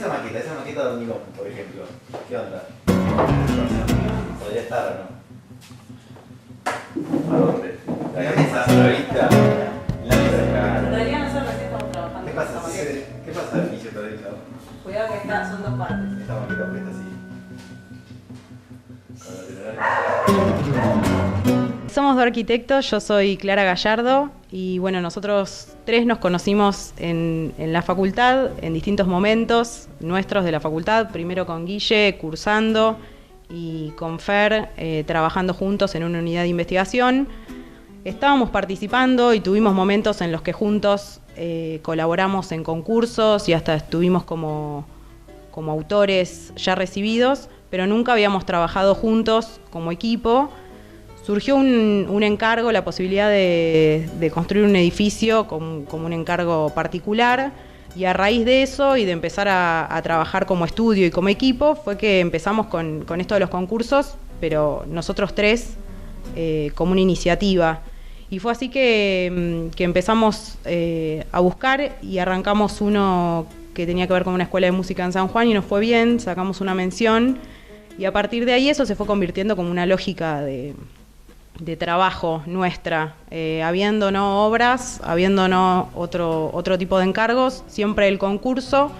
esa maqueta de hormigón, por ejemplo. ¿Qué onda? Podría estar, ¿o no? ¿A dónde? ¿A la vista? La vista. Podrían hacer recién estamos trabajando. ¿Qué pasa al inicio de eso? Cuidado que son dos partes. Esta maqueta puesta así. Somos dos arquitectos, yo soy Clara Gallardo y bueno, nosotros tres nos conocimos en la facultad en distintos momentos nuestros de la facultad, primero con Guille cursando y con Fer trabajando juntos en una unidad de investigación. Estábamos participando y tuvimos momentos en los que juntos colaboramos en concursos y hasta estuvimos como autores ya recibidos, pero nunca habíamos trabajado juntos como equipo. Surgió un encargo, la posibilidad de construir un edificio como un encargo particular, y a raíz de eso y de empezar a trabajar como estudio y como equipo fue que empezamos con esto de los concursos, pero nosotros tres como una iniciativa. Y fue así que empezamos a buscar y arrancamos uno que tenía que ver con una escuela de música en San Juan y nos fue bien, sacamos una mención y a partir de ahí eso se fue convirtiendo como una lógica de trabajo nuestra, habiéndonos obras, habiéndonos otro tipo de encargos, siempre el concurso,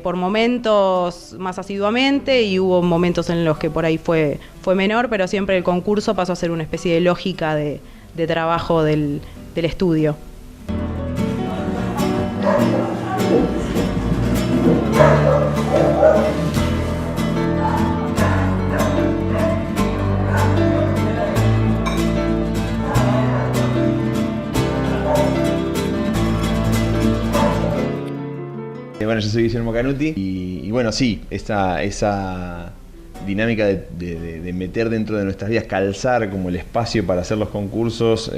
por momentos más asiduamente y hubo momentos en los que por ahí fue menor, pero siempre el concurso pasó a ser una especie de lógica de trabajo del estudio. Bueno, yo soy Guillermo Canuti y bueno, sí, esa dinámica de meter dentro de nuestras vidas, calzar como el espacio para hacer los concursos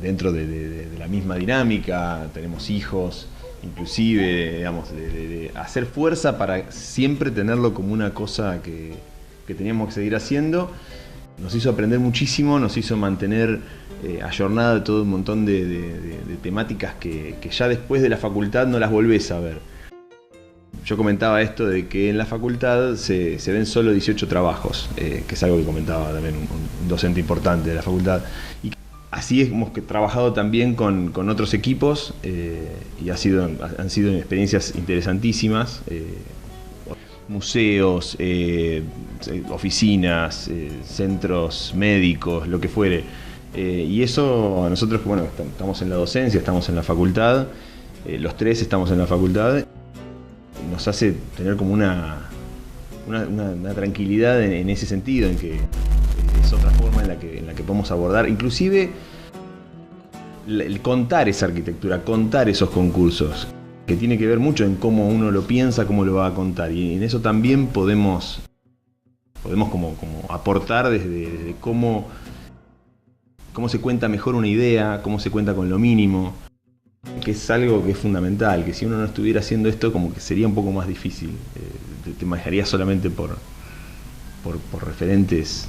dentro de la misma dinámica, tenemos hijos, inclusive, digamos, de hacer fuerza para siempre tenerlo como una cosa que teníamos que seguir haciendo. Nos hizo aprender muchísimo, nos hizo mantener ayornada de todo un montón de temáticas que ya después de la facultad no las volvés a ver. Yo comentaba esto de que en la facultad se ven solo 18 trabajos, que es algo que comentaba también un docente importante de la facultad. Y así hemos trabajado también con otros equipos y han sido experiencias interesantísimas. Museos, oficinas, centros médicos, lo que fuere. Y eso a nosotros, bueno, estamos en la docencia, estamos en la facultad, los tres estamos en la facultad, nos hace tener como una tranquilidad en ese sentido, en que es otra forma en la que podemos abordar, inclusive el contar esa arquitectura, contar esos concursos, que tiene que ver mucho en cómo uno lo piensa, cómo lo va a contar, y en eso también podemos como aportar desde cómo se cuenta mejor una idea, cómo se cuenta con lo mínimo, que es algo que es fundamental, que si uno no estuviera haciendo esto como que sería un poco más difícil, te manejarías solamente por referentes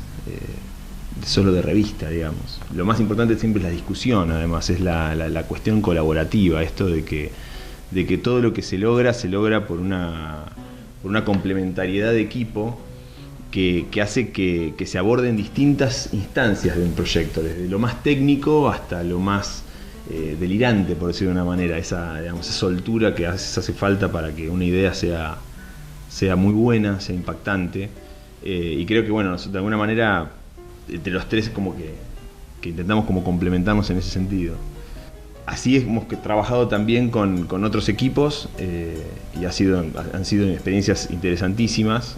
solo de revista, digamos. Lo más importante siempre es la discusión, además, es la cuestión colaborativa, esto de que todo lo que se logra por una complementariedad de equipo que hace que se aborden distintas instancias de un proyecto, desde lo más técnico hasta lo más delirante, por decirlo de una manera, esa soltura que hace falta para que una idea sea muy buena, sea impactante. Y creo que, bueno, de alguna manera, entre los tres como que intentamos como complementarnos en ese sentido. Así hemos trabajado también con otros equipos y han sido experiencias interesantísimas.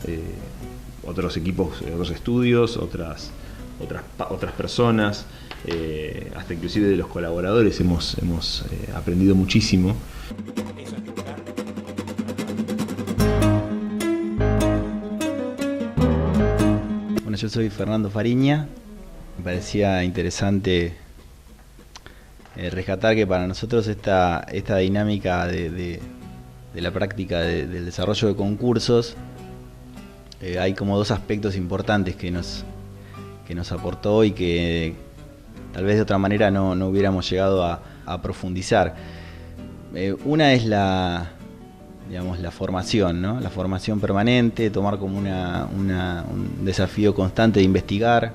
Otros equipos, otros estudios, otras personas, hasta inclusive de los colaboradores hemos aprendido muchísimo. Bueno, yo soy Fernando Fariña. Me parecía interesante rescatar que para nosotros esta dinámica de la práctica del desarrollo de concursos, hay como dos aspectos importantes que nos aportó y que tal vez de otra manera no hubiéramos llegado a profundizar. Una es digamos, la formación, ¿no? La formación permanente, tomar como un desafío constante de investigar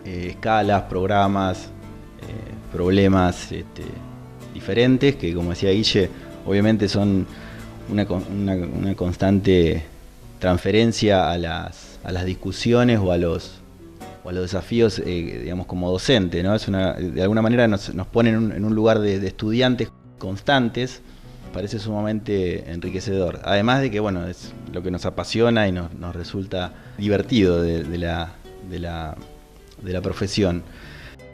escalas, programas, problemas diferentes, que como decía Guille, obviamente son una constante transferencia a las discusiones o a los desafíos, digamos, como docente, ¿no? De alguna manera nos ponen en un lugar de estudiantes constantes. Parece sumamente enriquecedor. Además de que, bueno, es lo que nos apasiona y nos resulta divertido de la profesión.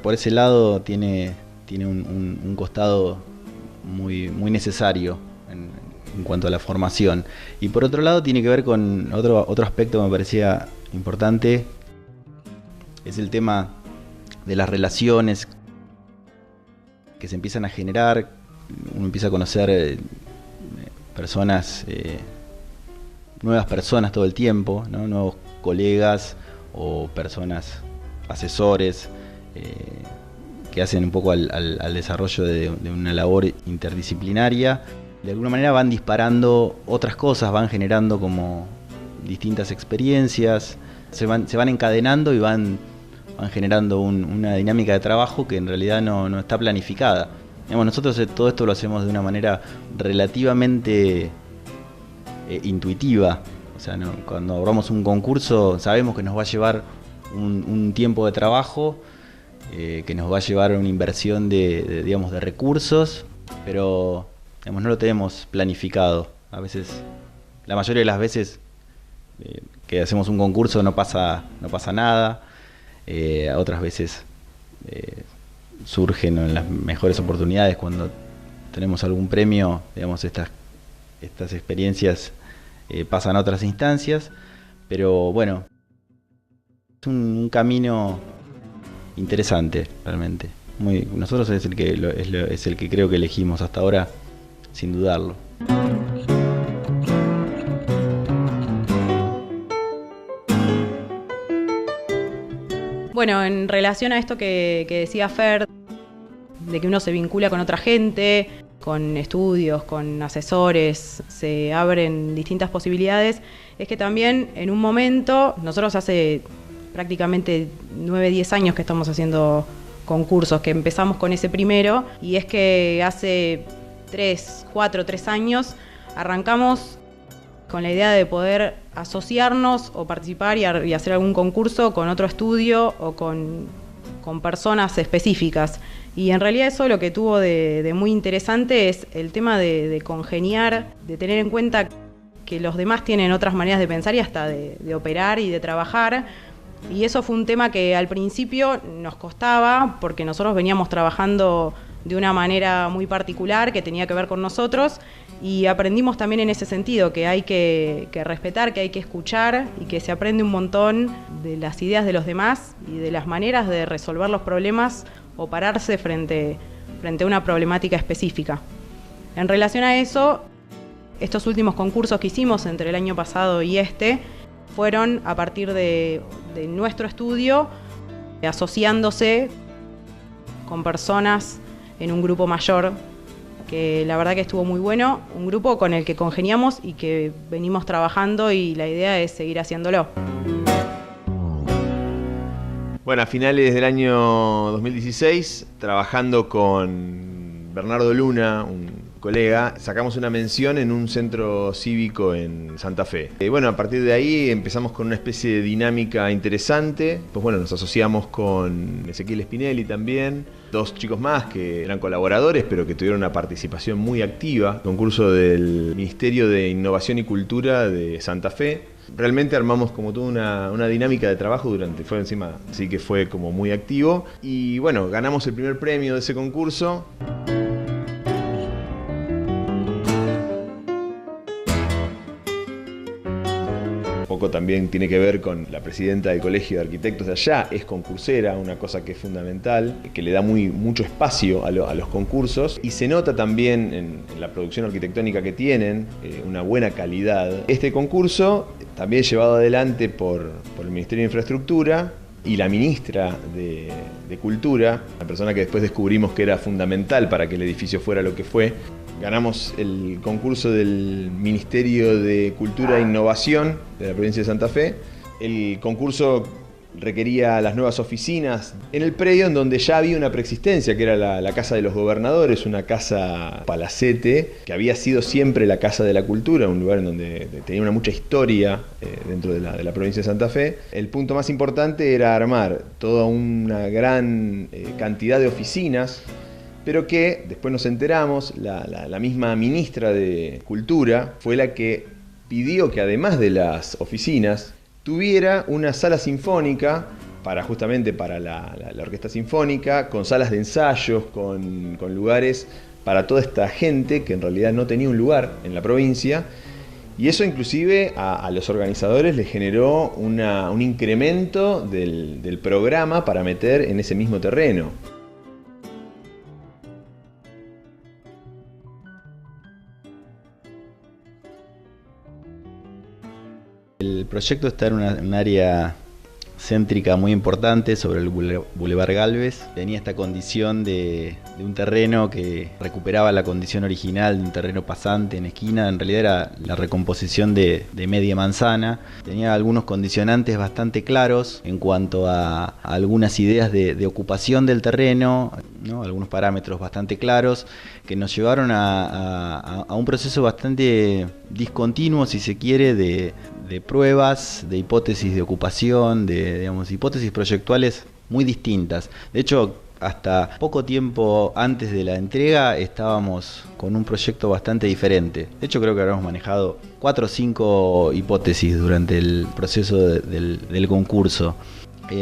Por ese lado tiene un costado muy necesario en cuanto a la formación. Y por otro lado tiene que ver con otro aspecto que me parecía importante, es el tema de las relaciones que se empiezan a generar. Uno empieza a conocer nuevas personas todo el tiempo, ¿no? Nuevos colegas o personas, asesores, que hacen un poco al desarrollo de una labor interdisciplinaria. De alguna manera van disparando otras cosas, van generando como distintas experiencias, se van encadenando y van generando una dinámica de trabajo que en realidad no está planificada. Digamos, nosotros todo esto lo hacemos de una manera relativamente intuitiva. O sea, cuando abramos un concurso sabemos que nos va a llevar un tiempo de trabajo, que nos va a llevar una inversión de recursos, pero digamos, no lo tenemos planificado. A veces, la mayoría de las veces que hacemos un concurso no pasa nada. Otras veces surgen las mejores oportunidades cuando tenemos algún premio. Digamos, estas experiencias pasan a otras instancias, pero bueno, es un camino interesante realmente. Nosotros es el que creo que elegimos hasta ahora, sin dudarlo. Bueno, en relación a esto que decía Fer, de que uno se vincula con otra gente, con estudios, con asesores, se abren distintas posibilidades, es que también en un momento, nosotros hace prácticamente 9-10 años que estamos haciendo concursos, que empezamos con ese primero, y es que hace 3 años arrancamos con la idea de poder asociarnos o participar y hacer algún concurso con otro estudio o con personas específicas. Y en realidad eso lo que tuvo de muy interesante es el tema de congeniar, de tener en cuenta que los demás tienen otras maneras de pensar y hasta de operar y de trabajar. Y eso fue un tema que al principio nos costaba porque nosotros veníamos trabajando de una manera muy particular que tenía que ver con nosotros, y aprendimos también en ese sentido que hay que respetar, que hay que escuchar y que se aprende un montón de las ideas de los demás y de las maneras de resolver los problemas o pararse frente a una problemática específica. En relación a eso, estos últimos concursos que hicimos entre el año pasado y fueron a partir de nuestro estudio, asociándose con personas en un grupo mayor, que la verdad que estuvo muy bueno, un grupo con el que congeniamos y que venimos trabajando, y la idea es seguir haciéndolo. Bueno, a finales del año 2016, trabajando con Bernardo Luna, un colega, sacamos una mención en un centro cívico en Santa Fe. Bueno, a partir de ahí empezamos con una especie de dinámica interesante. Pues bueno, nos asociamos con Ezequiel Spinelli también, 2 chicos más que eran colaboradores, pero que tuvieron una participación muy activa. Concurso del Ministerio de Innovación y Cultura de Santa Fe. Realmente armamos como toda una dinámica de trabajo así que fue como muy activo. Y bueno, ganamos el primer premio de ese concurso. Poco también tiene que ver con la presidenta del Colegio de Arquitectos de allá, es concursera, una cosa que es fundamental, que le da mucho espacio a los concursos, y se nota también en la producción arquitectónica que tienen, una buena calidad. Este concurso, también llevado adelante por el Ministerio de Infraestructura, y la ministra de Cultura, la persona que después descubrimos que era fundamental para que el edificio fuera lo que fue. Ganamos el concurso del Ministerio de Cultura e Innovación de la provincia de Santa Fe. El concurso requería las nuevas oficinas en el predio en donde ya había una preexistencia, que era la Casa de los Gobernadores, una casa palacete, que había sido siempre la Casa de la Cultura, un lugar en donde tenía mucha historia dentro de la provincia de Santa Fe. El punto más importante era armar toda una gran cantidad de oficinas, pero que después nos enteramos, la misma ministra de Cultura fue la que pidió que además de las oficinas tuviera una sala sinfónica justamente para la orquesta sinfónica, con salas de ensayos, con lugares para toda esta gente que en realidad no tenía un lugar en la provincia. Y eso inclusive a los organizadores les generó un incremento del programa para meter en ese mismo terreno. El proyecto está en un área céntrica muy importante sobre el Boulevard Gálvez. Tenía esta condición de un terreno que recuperaba la condición original de un terreno pasante en esquina. En realidad era la recomposición de media manzana. Tenía algunos condicionantes bastante claros en cuanto a algunas ideas de ocupación del terreno, ¿no? Algunos parámetros bastante claros que nos llevaron a un proceso bastante discontinuo, si se quiere, de pruebas, de hipótesis de ocupación, de hipótesis proyectuales muy distintas. De hecho, hasta poco tiempo antes de la entrega estábamos con un proyecto bastante diferente. De hecho, creo que habremos manejado 4 o 5 hipótesis durante el proceso del concurso.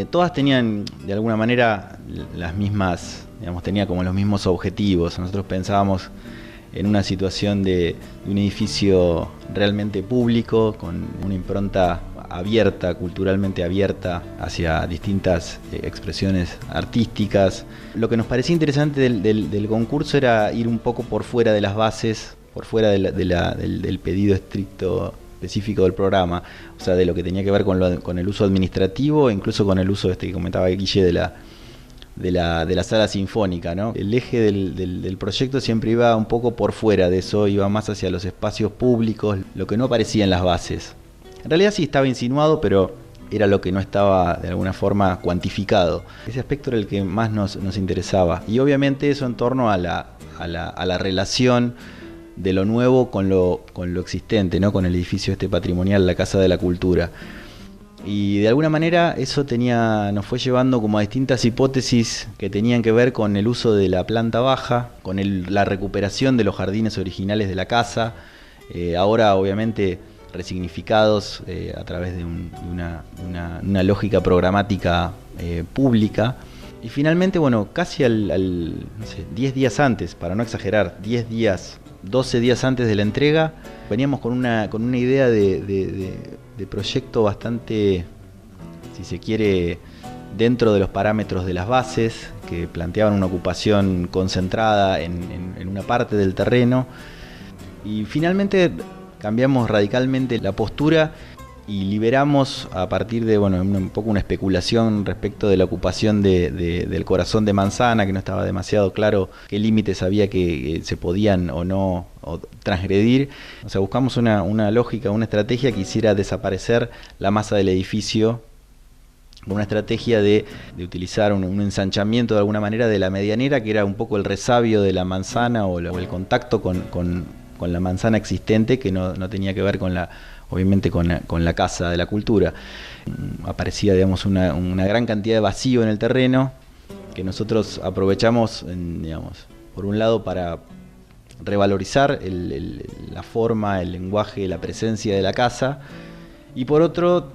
Todas tenían de alguna manera las mismas, tenía como los mismos objetivos. Nosotros pensábamos en una situación de un edificio realmente público, con una impronta abierta, culturalmente abierta hacia distintas expresiones artísticas. Lo que nos parecía interesante del concurso era ir un poco por fuera de las bases, por fuera del pedido estricto específico del programa, o sea, de lo que tenía que ver con el uso administrativo, e incluso con el uso que comentaba Guille de la sala sinfónica, ¿no? El eje del proyecto siempre iba un poco por fuera de eso, iba más hacia los espacios públicos, lo que no aparecía en las bases. En realidad sí estaba insinuado, pero era lo que no estaba de alguna forma cuantificado. Ese aspecto era el que más nos interesaba. Y obviamente eso en torno a la relación de lo nuevo con lo existente, ¿no? Con el edificio patrimonial, la Casa de la Cultura. Y de alguna manera eso nos fue llevando como a distintas hipótesis que tenían que ver con el uso de la planta baja, con la recuperación de los jardines originales de la casa, ahora obviamente resignificados a través de una lógica programática pública. Y finalmente, casi 10 días antes, para no exagerar, 12 días antes de la entrega, veníamos con una idea de proyecto bastante, si se quiere, dentro de los parámetros de las bases, que planteaban una ocupación concentrada en una parte del terreno. Y finalmente cambiamos radicalmente la postura y liberamos, a partir de un poco una especulación respecto de la ocupación del corazón de manzana, que no estaba demasiado claro qué límites había que se podían o no transgredir. O sea, buscamos una lógica, una estrategia que hiciera desaparecer la masa del edificio, una estrategia de utilizar un ensanchamiento de alguna manera de la medianera, que era un poco el resabio de la manzana o el contacto con la manzana existente, que no tenía que ver obviamente con la Casa de la Cultura. Aparecía, una gran cantidad de vacío en el terreno, que nosotros aprovechamos, por un lado para revalorizar la forma, el lenguaje, la presencia de la casa, y por otro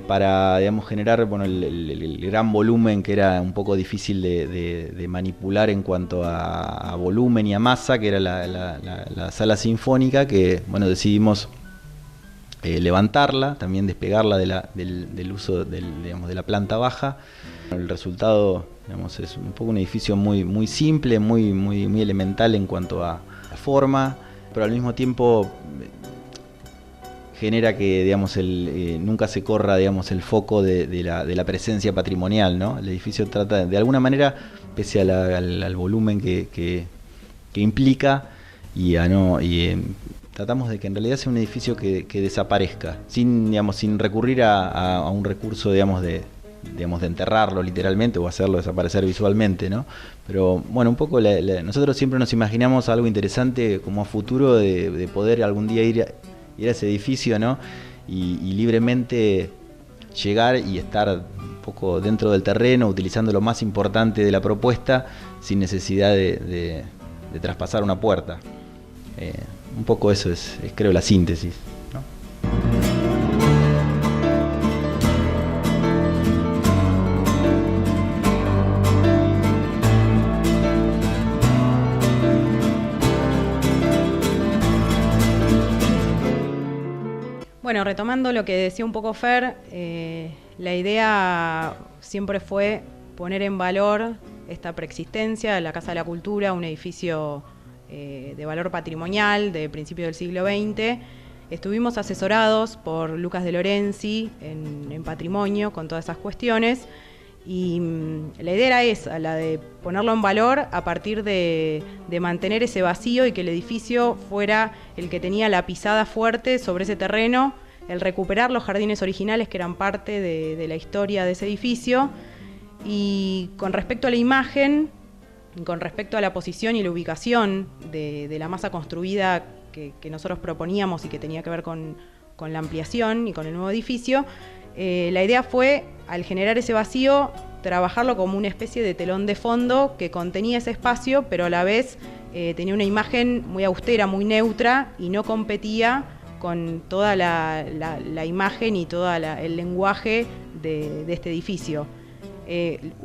para generar el gran volumen, que era un poco difícil de manipular en cuanto a volumen y a masa, que era la sala sinfónica, que decidimos levantarla, también despegarla del uso de la planta baja. El resultado es un poco un edificio muy simple, muy elemental en cuanto a la forma, pero al mismo tiempo genera que, digamos, nunca se corra, digamos, el foco de la presencia patrimonial, ¿no? El edificio trata, de alguna manera, pese al volumen que implica, tratamos de que en realidad sea un edificio que desaparezca, sin recurrir a un recurso, digamos, de enterrarlo literalmente o hacerlo desaparecer visualmente, ¿no? Pero bueno, un poco nosotros siempre nos imaginamos algo interesante como a futuro de poder algún día ir a ese edificio, ¿no? Y libremente llegar y estar un poco dentro del terreno, utilizando lo más importante de la propuesta, sin necesidad de traspasar una puerta. Un poco eso es creo la síntesis, ¿no? Bueno, retomando lo que decía un poco Fer, la idea siempre fue poner en valor esta preexistencia de la Casa de la Cultura, un edificio de valor patrimonial de principios del siglo XX. Estuvimos asesorados por Lucas de Lorenzi en Patrimonio con todas esas cuestiones y la idea era esa, la de ponerlo en valor a partir de mantener ese vacío y que el edificio fuera el que tenía la pisada fuerte sobre ese terreno, el recuperar los jardines originales que eran parte de la historia de ese edificio. Y con respecto a la imagen, con respecto a la posición y la ubicación de la masa construida que nosotros proponíamos y que tenía que ver con la ampliación y con el nuevo edificio, la idea fue, al generar ese vacío, trabajarlo como una especie de telón de fondo que contenía ese espacio, pero a la vez tenía una imagen muy austera, muy neutra y no competía con toda la imagen y todo el lenguaje de este edificio.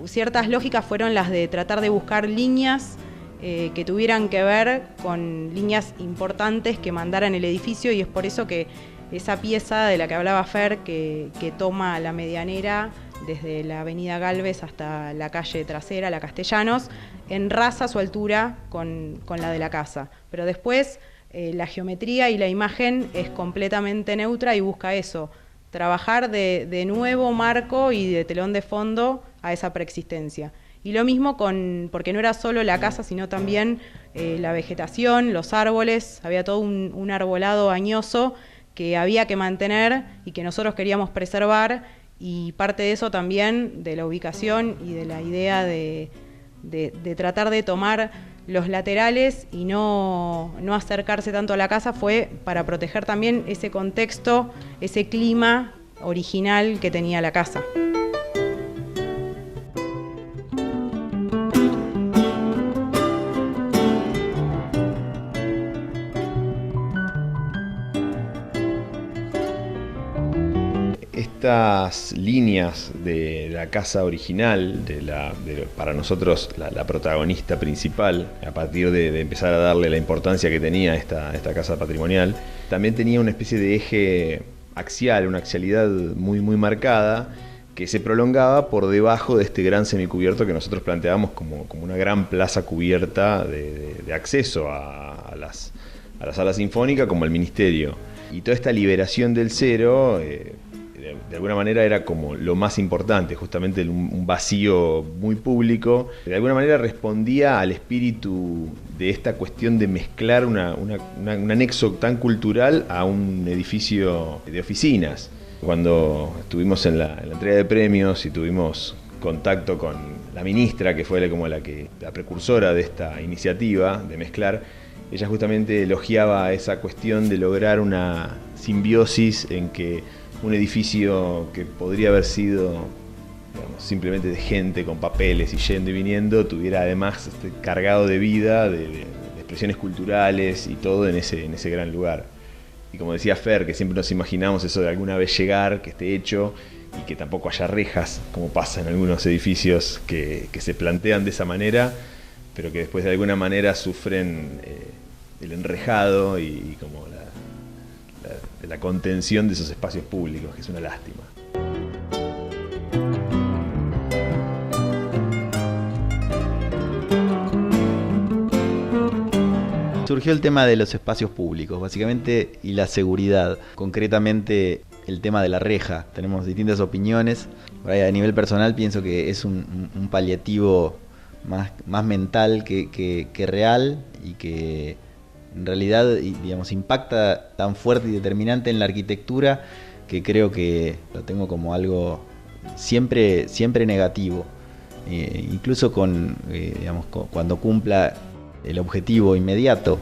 Ciertas lógicas fueron las de tratar de buscar líneas que tuvieran que ver con líneas importantes que mandaran el edificio, y es por eso que esa pieza de la que hablaba Fer, que toma la medianera desde la avenida Galvez hasta la calle trasera, la Castellanos, enraza su altura con la de la casa. Pero después la geometría y la imagen es completamente neutra y busca eso, trabajar de nuevo marco y de telón de fondo a esa preexistencia. Y lo mismo porque no era solo la casa, sino también la vegetación, los árboles, había todo un arbolado añoso que había que mantener y que nosotros queríamos preservar, y parte de eso también, de la ubicación y de la idea de tratar de tomar los laterales y no acercarse tanto a la casa, fue para proteger también ese contexto, ese clima original que tenía la casa. Estas líneas de la casa original, para nosotros la protagonista principal, a partir de empezar a darle la importancia que tenía esta casa patrimonial, también tenía una especie de eje axial, una axialidad muy, muy marcada, que se prolongaba por debajo de este gran semicubierto que nosotros planteábamos como una gran plaza cubierta de acceso a la sala sinfónica como al ministerio. Y toda esta liberación del cero, de alguna manera era como lo más importante, justamente un vacío muy público. De alguna manera respondía al espíritu de esta cuestión de mezclar un anexo tan cultural a un edificio de oficinas. Cuando estuvimos en la entrega de premios y tuvimos contacto con la ministra, que fue como la precursora de esta iniciativa de mezclar, ella justamente elogiaba esa cuestión de lograr una simbiosis en que un edificio que podría haber sido, digamos, simplemente de gente con papeles y yendo y viniendo, tuviera además cargado de vida, de expresiones culturales y todo en ese gran lugar. Y como decía Fer, que siempre nos imaginamos eso de alguna vez llegar, que esté hecho y que tampoco haya rejas, como pasa en algunos edificios que se plantean de esa manera, pero que después de alguna manera sufren el enrejado y como la contención de esos espacios públicos, que es una lástima. Surgió el tema de los espacios públicos, básicamente, y la seguridad. Concretamente, el tema de la reja. Tenemos distintas opiniones. Por ahí, a nivel personal, pienso que es un paliativo más mental que real, y que en realidad, digamos, impacta tan fuerte y determinante en la arquitectura que creo que lo tengo como algo siempre negativo. Incluso digamos, cuando cumpla el objetivo inmediato,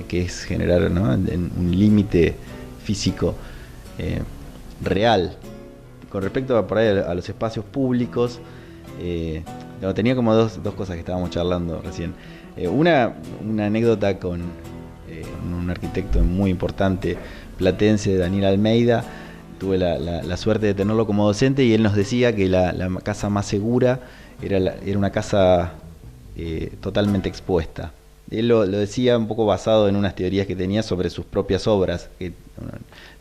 que es generar, ¿no?, un límite físico real. Con respecto por ahí a los espacios públicos, tenía como dos cosas que estábamos charlando recién. Una anécdota con un arquitecto muy importante platense, Daniel Almeida. Tuve la suerte de tenerlo como docente, y él nos decía que la casa más segura era una casa totalmente expuesta. Él lo decía un poco basado en unas teorías que tenía sobre sus propias obras, que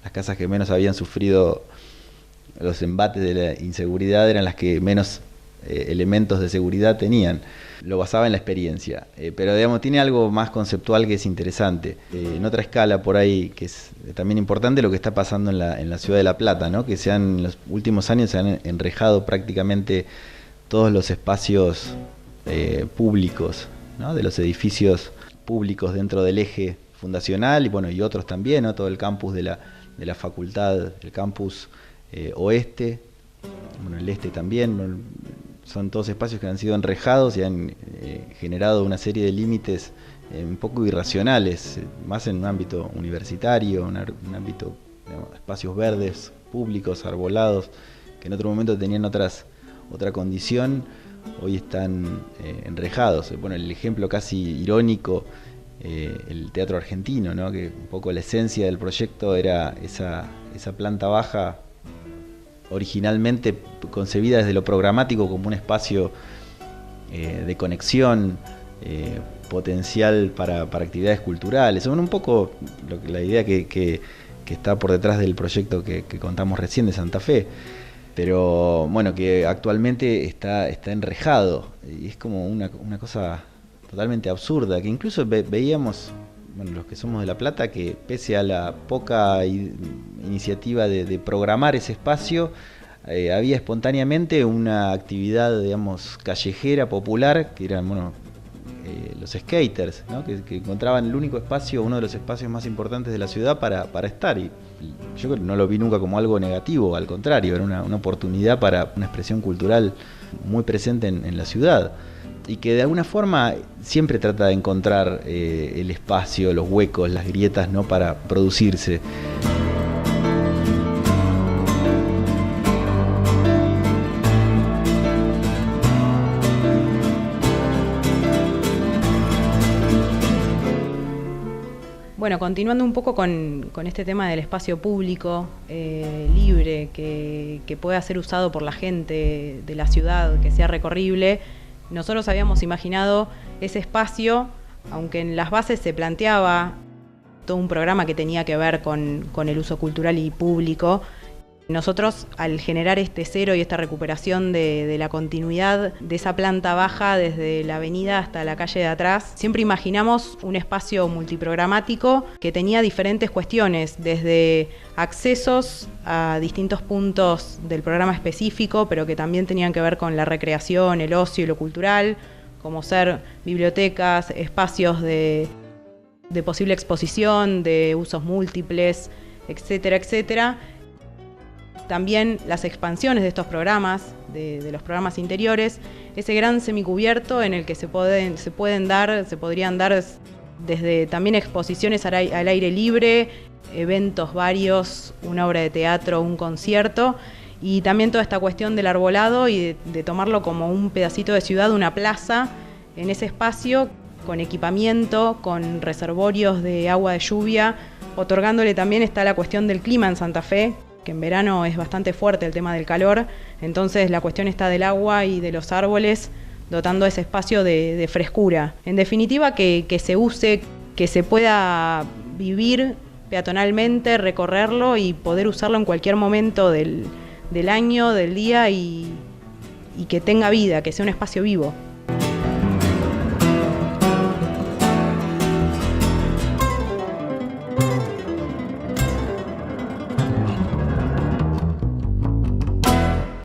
las casas que menos habían sufrido los embates de la inseguridad eran las que menos elementos de seguridad tenían. Lo basaba en la experiencia, pero digamos, tiene algo más conceptual que es interesante. En otra escala por ahí, que es también importante, lo que está pasando en la ciudad de La Plata, ¿no?, que en los últimos años se han enrejado prácticamente todos los espacios públicos, ¿no?, de los edificios públicos dentro del eje fundacional, y otros también, ¿no?, todo el campus de la facultad, el campus oeste, el este también. Son todos espacios que han sido enrejados y han generado una serie de límites un poco irracionales, más en un ámbito universitario, un ámbito, digamos, espacios verdes, públicos, arbolados, que en otro momento tenían otra condición, hoy están enrejados. El ejemplo casi irónico, el Teatro Argentino, ¿no?, que un poco la esencia del proyecto era esa planta baja, originalmente concebida desde lo programático como un espacio de conexión, potencial para actividades culturales. Un poco la idea que está por detrás del proyecto que contamos recién de Santa Fe, pero que actualmente está enrejado, y es como una cosa totalmente absurda, que incluso veíamos, los que somos de La Plata, que pese a la poca iniciativa de programar ese espacio, había espontáneamente una actividad, digamos, callejera, popular, que eran los skaters, ¿no?, que encontraban el único espacio, uno de los espacios más importantes de la ciudad para estar, y yo no lo vi nunca como algo negativo, al contrario, era una oportunidad para una expresión cultural muy presente en la ciudad, y que de alguna forma siempre trata de encontrar el espacio, los huecos, las grietas, ¿no?, para producirse. Bueno, continuando un poco con este tema del espacio público libre, que pueda ser usado por la gente de la ciudad, que sea recorrible, nosotros habíamos imaginado ese espacio, aunque en las bases se planteaba todo un programa que tenía que ver con el uso cultural y público. Nosotros, al generar este cero y esta recuperación de la continuidad de esa planta baja desde la avenida hasta la calle de atrás, siempre imaginamos un espacio multiprogramático que tenía diferentes cuestiones, desde accesos a distintos puntos del programa específico, pero que también tenían que ver con la recreación, el ocio y lo cultural, como ser bibliotecas, espacios de posible exposición, de usos múltiples, etcétera, etcétera. También las expansiones de estos programas, de los programas interiores, ese gran semicubierto en el que se podrían dar desde también exposiciones al aire libre, eventos varios, una obra de teatro, un concierto, y también toda esta cuestión del arbolado y de tomarlo como un pedacito de ciudad, una plaza en ese espacio, con equipamiento, con reservorios de agua de lluvia, otorgándole también está la cuestión del clima en Santa Fe, que en verano es bastante fuerte el tema del calor, entonces la cuestión está del agua y de los árboles, dotando ese espacio de frescura. En definitiva, que se use, que se pueda vivir peatonalmente, recorrerlo y poder usarlo en cualquier momento del año, del día, y que tenga vida, que sea un espacio vivo.